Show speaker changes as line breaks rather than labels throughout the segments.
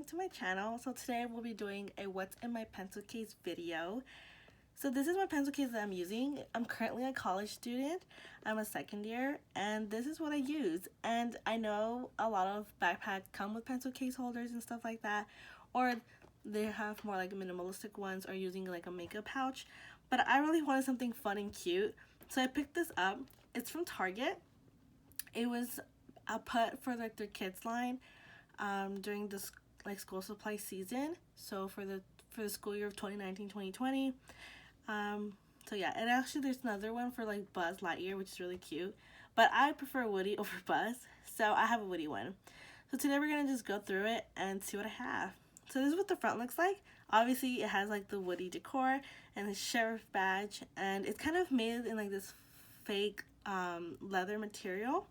welcome to my channel. So today we'll be doing a what's in my pencil case video. So this is my pencil case that I'm using. I'm currently a college student. I'm a second year and this is what I use. And I know a lot of backpacks come with pencil case holders and stuff like that, or they have more like minimalistic ones or using like a makeup pouch, but I really wanted something fun and cute, so I picked this up. It's from Target. It was a put for like their kids line during this like school supply season, so for the school year of 2019-2020. So yeah, and actually there's another one for like Buzz Lightyear, which is really cute, but I prefer Woody over Buzz, so I have a Woody one. So today we're gonna just go through it and see what I have. So this is what the front looks like. Obviously it has like the Woody decor and the sheriff badge, and it's kind of made in like this fake leather material.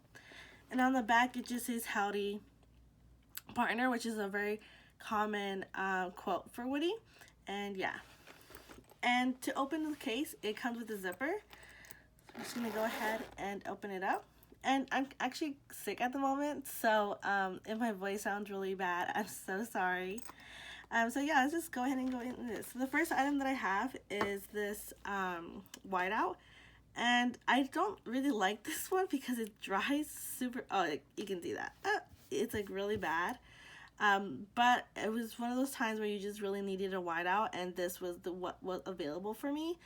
And on the back it just says "Howdy Partner," which is a very common quote for Woody. And yeah, and to open the case it comes with a zipper. So I'm just gonna go ahead and open it up. And I'm actually sick at the moment, so if my voice sounds really bad, I'm so sorry. So yeah, let's just go ahead and go into this. So the first item that I have is this Whiteout, and I don't really like this one because it dries super. Oh, you can see that. It's like really bad. But it was one of those times where you just really needed a Whiteout, and this was what was available for me.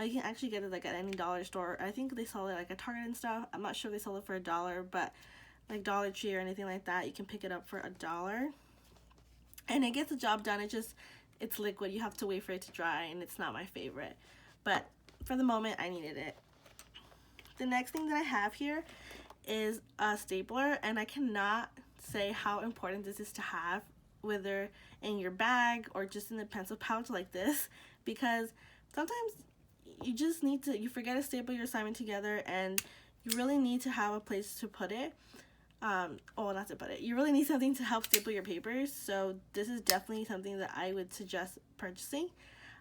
You can actually get it like at any dollar store. I think they sell it like at Target and stuff. I'm not sure if they sell it for $1, but like Dollar Tree or anything like that, you can pick it up for $1. And it gets the job done. It's liquid. You have to wait for it to dry, and it's not my favorite. But for the moment, I needed it. The next thing that I have here is a stapler, and I cannot say how important this is to have, whether in your bag or just in the pencil pouch like this, because sometimes you just need to, you forget to staple your assignment together, and you really need to have a place to put it. Not to put it. You really need something to help staple your papers, so this is definitely something that I would suggest purchasing.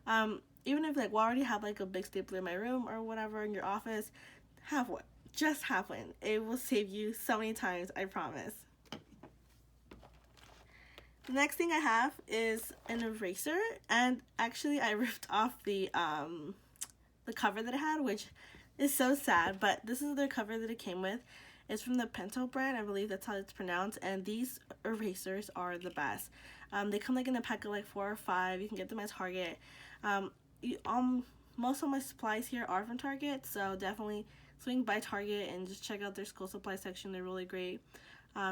Even if like we already have like a big stapler in my room or whatever in your office, have one. Just have one. It will save you so many times, I promise. The next thing I have is an eraser, and actually I ripped off the cover that it had, which is so sad, but this is the cover that it came with. It's from the Pentel brand, I believe that's how it's pronounced, and these erasers are the best. They come like in a pack of like 4 or 5. You can get them at Target. Most of my supplies here are from Target, so definitely swing by Target and just check out their school supply section. They're really great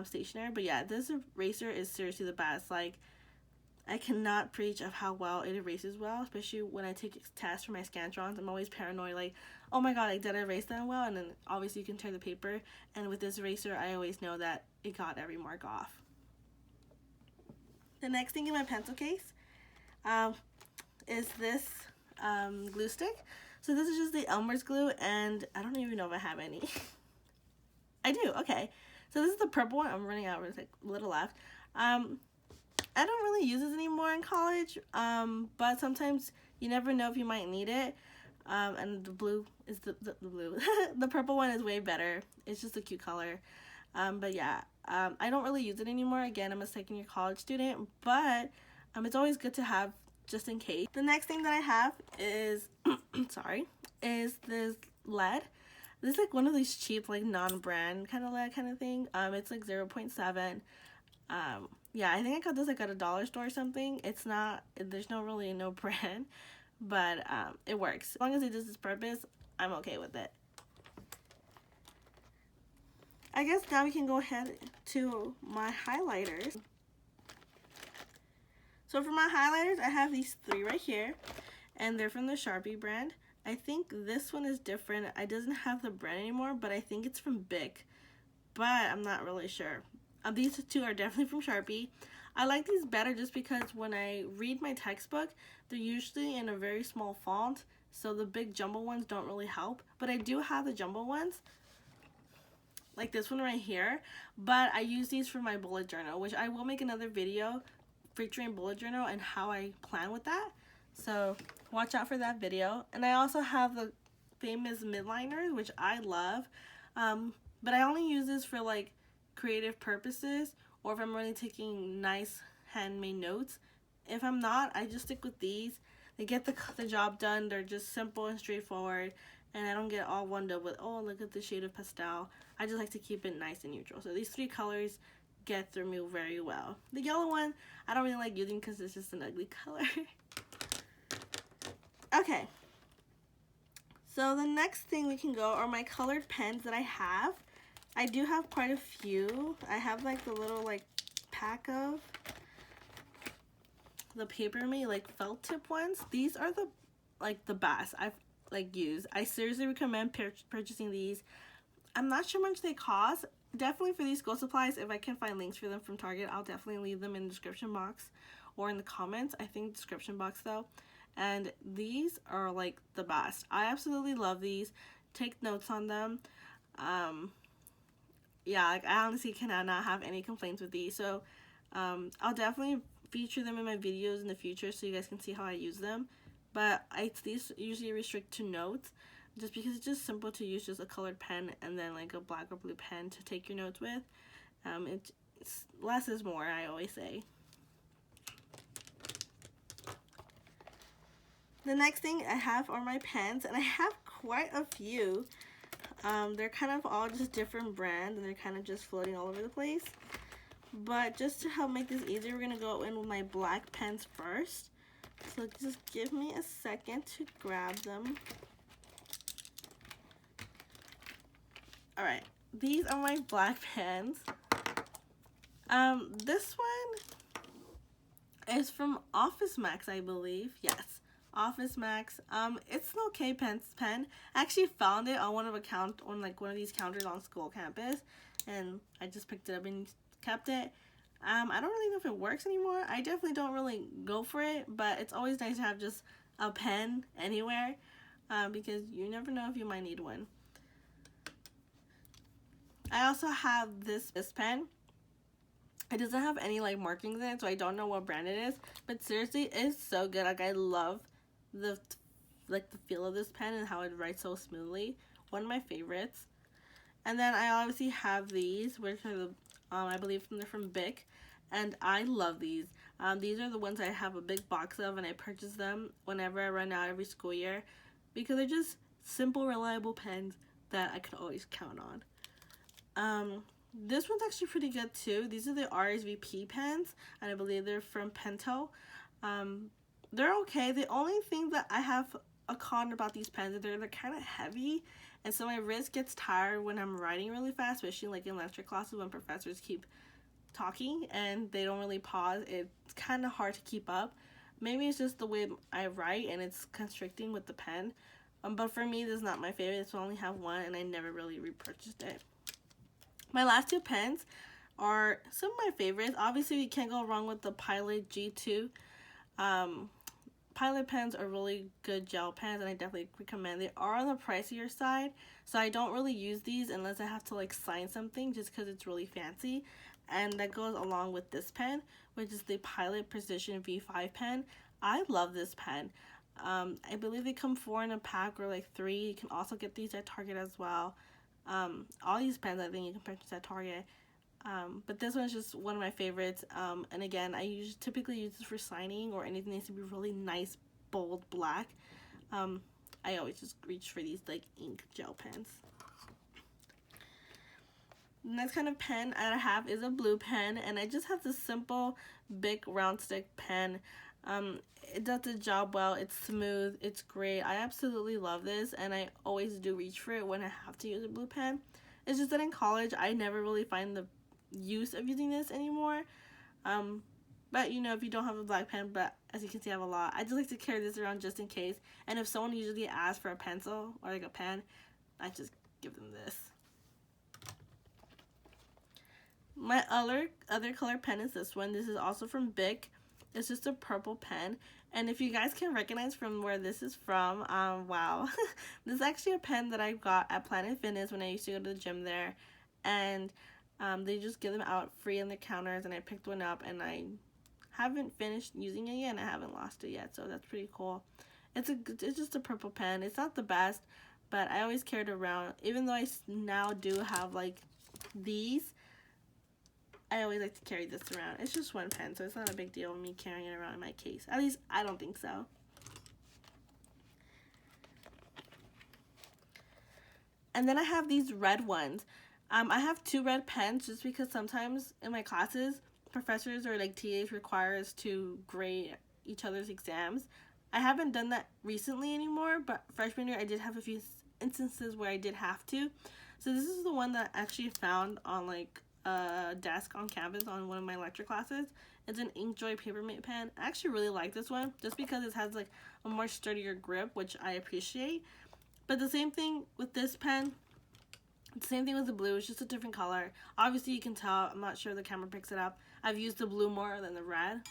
stationery. But yeah, this eraser is seriously the best. Like, I cannot preach of how well it erases well, especially when I take tests for my Scantrons. I'm always paranoid, like, oh my god, like, did I erase that well? And then obviously you can tear the paper, and with this eraser I always know that it got every mark off. The next thing in my pencil case is this glue stick. So this is just the Elmer's glue, and I don't even know if I have any. I do, okay. So this is the purple one. I'm running out, there's like a little left. I don't really use this anymore in college, but sometimes you never know if you might need it. And the blue is the blue. The purple one is way better. It's just a cute color. But yeah, I don't really use it anymore. Again, I'm a second year college student, but it's always good to have just in case. The next thing that I have is, is this lead. This is like one of these cheap, like non-brand kind of lead kind of thing. It's like 0.7. Yeah, I think I got this like at a dollar store or something. It's not, there's no brand, but it works. As long as it does its purpose, I'm okay with it. I guess now we can go ahead to my highlighters. So for my highlighters, I have these 3 right here, and they're from the Sharpie brand. I think this one is different. It doesn't have the brand anymore, but I think it's from BIC, but I'm not really sure. These 2 are definitely from Sharpie. I like these better just because when I read my textbook, they're usually in a very small font, so the big jumbo ones don't really help. But I do have the jumbo ones, like this one right here, but I use these for my bullet journal, which I will make another video featuring bullet journal and how I plan with that. So watch out for that video. And I also have the famous midliners, which I love, but I only use this for like creative purposes, or if I'm really taking nice handmade notes. If I'm not, I just stick with these. They get the job done. They're just simple and straightforward, and I don't get all wound up with, oh, look at the shade of pastel. I just like to keep it nice and neutral. So these 3 colors get through me very well. The yellow one, I don't really like using because it's just an ugly color. Okay. So the next thing we can go are my colored pens that I have. I do have quite a few. I have like the little like pack of the Paper Mate like felt tip ones. These are the best I've like used. I seriously recommend purchasing these. I'm not sure how much they cost. Definitely for these school supplies, if I can find links for them from Target, I'll definitely leave them in the description box or in the comments. I think description box though. And these are like the best. I absolutely love these. Take notes on them. Yeah, like I honestly cannot not have any complaints with these. So I'll definitely feature them in my videos in the future so you guys can see how I use them. But these usually restrict to notes just because it's just simple to use, just a colored pen and then like a black or blue pen to take your notes with. It's less is more, I always say. The next thing I have are my pens, and I have quite a few. They're kind of all just different brands, and they're kind of just floating all over the place. But just to help make this easier, we're going to go in with my black pens first. So just give me a second to grab them. Alright, these are my black pens. This one is from Office Max, I believe. Yes. Office Max. It's an okay pen. I actually found it on one of these counters on school campus, and I just picked it up and kept it. I don't really know if it works anymore. I definitely don't really go for it, but it's always nice to have just a pen anywhere, because you never know if you might need one. I also have this pen. It doesn't have any like markings in it, so I don't know what brand it is, but seriously, it's so good. Like I love the feel of this pen and how it writes so smoothly. One of my favorites. And then I obviously have these, which are the I believe they're from BIC, and I love these. These are the ones I have a big box of, and I purchase them whenever I run out every school year because they're just simple, reliable pens that I can always count on. This one's actually pretty good too. These are the RSVP pens, and I believe they're from Pentel. They're okay. The only thing that I have a con about these pens is they're kind of heavy, and so my wrist gets tired when I'm writing really fast, especially like in lecture classes when professors keep talking and they don't really pause. It's kind of hard to keep up. Maybe it's just the way I write and it's constricting with the pen. But for me, this is not my favorite, so I only have one, and I never really repurchased it. My last 2 pens are some of my favorites. Obviously, we can't go wrong with the Pilot G2. Pilot pens are really good gel pens, and I definitely recommend. They are on the pricier side, so I don't really use these unless I have to like sign something just because it's really fancy. And that goes along with this pen, which is the Pilot Precision V5 pen. I love this pen. I believe they come 4 in a pack or like 3. You can also get these at Target as well. All these pens I think you can purchase at Target. But this one's just one of my favorites. And again, I typically use this for signing or anything that needs to be really nice, bold black. I always just reach for these like ink gel pens. The next kind of pen I have is a blue pen, and I just have this simple BIC round stick pen. It does the job well. It's smooth. It's great. I absolutely love this, and I always do reach for it when I have to use a blue pen. It's just that in college, I never really find the use of using this anymore. But you know, if you don't have a black pen, but as you can see, I have a lot. I just like to carry this around just in case. And if someone usually asks for a pencil or like a pen, I just give them this. My other color pen is this one. This is also from BIC. It's just a purple pen. And if you guys can recognize from where this is from, wow. This is actually a pen that I got at Planet Fitness when I used to go to the gym there. And they just give them out free on the counters, and I picked one up, and I haven't finished using it yet, and I haven't lost it yet, so that's pretty cool. It's just a purple pen. It's not the best, but I always carry it around. Even though I now do have like these, I always like to carry this around. It's just one pen, so it's not a big deal with me carrying it around in my case. At least, I don't think so. And then I have these red ones. I have 2 red pens just because sometimes in my classes, professors or like TAs require us to grade each other's exams. I haven't done that recently anymore, but freshman year I did have a few instances where I did have to. So this is the one that I actually found on like a desk on campus on one of my lecture classes. It's an Inkjoy Papermate pen. I actually really like this one just because it has like a more sturdier grip, which I appreciate. But the same thing with this pen, the same thing with the blue, it's just a different color. Obviously you can tell, I'm not sure the camera picks it up, I've used the blue more than the red.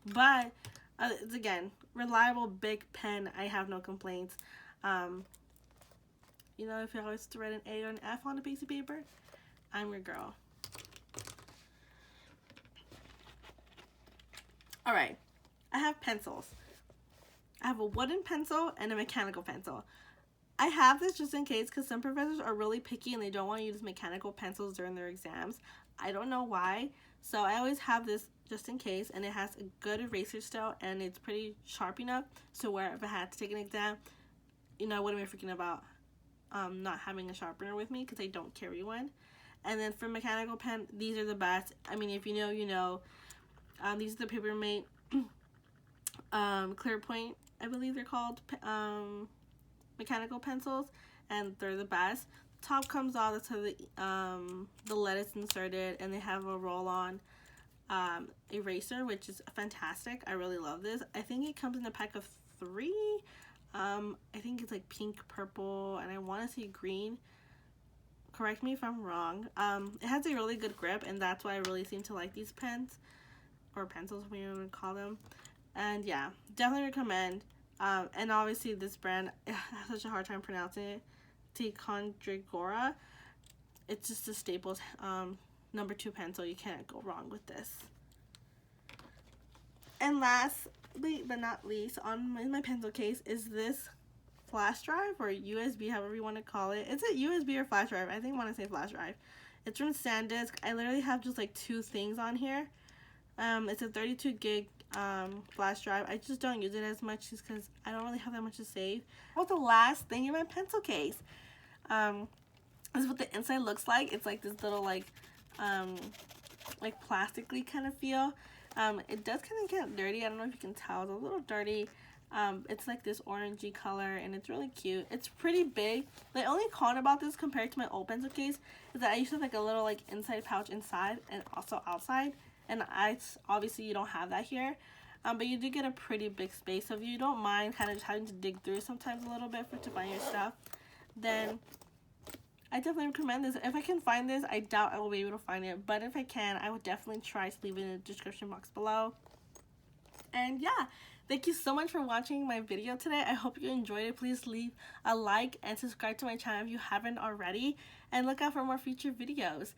But, it's again, reliable BIC pen, I have no complaints. You know, if I was to write an A or an F on a piece of paper, I'm your girl. Alright, I have pencils. I have a wooden pencil and a mechanical pencil. I have this just in case because some professors are really picky and they don't want to use mechanical pencils during their exams. I don't know why. So I always have this just in case, and it has a good eraser still and it's pretty sharp enough so where if I had to take an exam, you know, I wouldn't be freaking about not having a sharpener with me because I don't carry one. And then for mechanical pen, these are the best. I mean, if you know, you know. These are the Papermate Clear Point, I believe they're called, mechanical pencils, and they're the best. The top comes off, that's how the lead is inserted, and they have a roll-on eraser, which is fantastic. I really love this. I think it comes in a pack of 3. I think it's like pink, purple, and I want to say green. Correct me if I'm wrong. It has a really good grip, and that's why I really seem to like these pens, or pencils, what you want to call them. And yeah, definitely recommend. And obviously this brand, I have such a hard time pronouncing it, Ticonderoga. It's just a Staples number 2 pencil. You can't go wrong with this. And lastly but not least, on my pencil case is this flash drive or USB, however you want to call it. It's a USB or flash drive. I think I want to say flash drive. It's from SanDisk. I literally have just like 2 things on here. It's a 32 gig flash drive. I just don't use it as much just because I don't really have that much to save. What's the last thing in my pencil case? This is what the inside looks like. It's like this little like plastically kind of feel. It does kind of get dirty. I don't know if you can tell. It's a little dirty. It's like this orangey color and it's really cute. It's pretty big. The only con about this compared to my old pencil case is that I used to have like a little like inside pouch inside and also outside. And obviously you don't have that here, but you do get a pretty big space. So if you don't mind kind of just having to dig through sometimes a little bit to find your stuff, then I definitely recommend this. If I can find this, I doubt I will be able to find it, but if I can, I would definitely try to leave it in the description box below. And yeah, thank you so much for watching my video today. I hope you enjoyed it. Please leave a like and subscribe to my channel if you haven't already, and look out for more future videos.